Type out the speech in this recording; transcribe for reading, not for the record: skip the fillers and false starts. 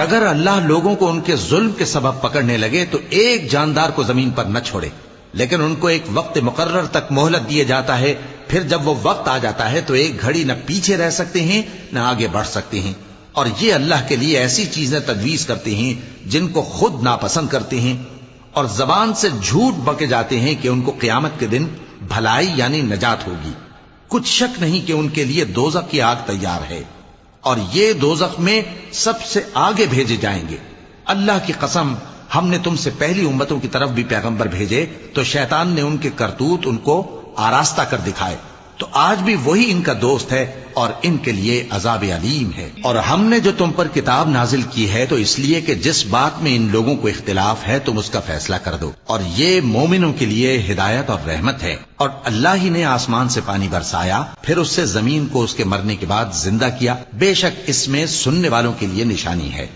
اگر اللہ لوگوں کو ان کے ظلم کے سبب پکڑنے لگے تو ایک جاندار کو زمین پر نہ چھوڑے، لیکن ان کو ایک وقت مقرر تک مہلت دیے جاتا ہے، پھر جب وہ وقت آ جاتا ہے تو ایک گھڑی نہ پیچھے رہ سکتے ہیں نہ آگے بڑھ سکتے ہیں، اور یہ اللہ کے لیے ایسی چیزیں تجویز کرتے ہیں جن کو خود ناپسند کرتے ہیں، اور زبان سے جھوٹ بکے جاتے ہیں کہ ان کو قیامت کے دن بھلائی یعنی نجات ہوگی۔ کچھ شک نہیں کہ ان کے لیے دوزخ کی آگ تیار ہے، اور یہ دوزخ میں سب سے آگے بھیجے جائیں گے۔ اللہ کی قسم، ہم نے تم سے پہلی امتوں کی طرف بھی پیغمبر بھیجے تو شیطان نے ان کے کرتوت ان کو آراستہ کر دکھائے، تو آج بھی وہی ان کا دوست ہے اور ان کے لیے عذاب علیم ہے۔ اور ہم نے جو تم پر کتاب نازل کی ہے تو اس لیے کہ جس بات میں ان لوگوں کو اختلاف ہے تم اس کا فیصلہ کر دو، اور یہ مومنوں کے لیے ہدایت اور رحمت ہے۔ اور اللہ ہی نے آسمان سے پانی برسایا، پھر اس سے زمین کو اس کے مرنے کے بعد زندہ کیا، بے شک اس میں سننے والوں کے لیے نشانی ہے۔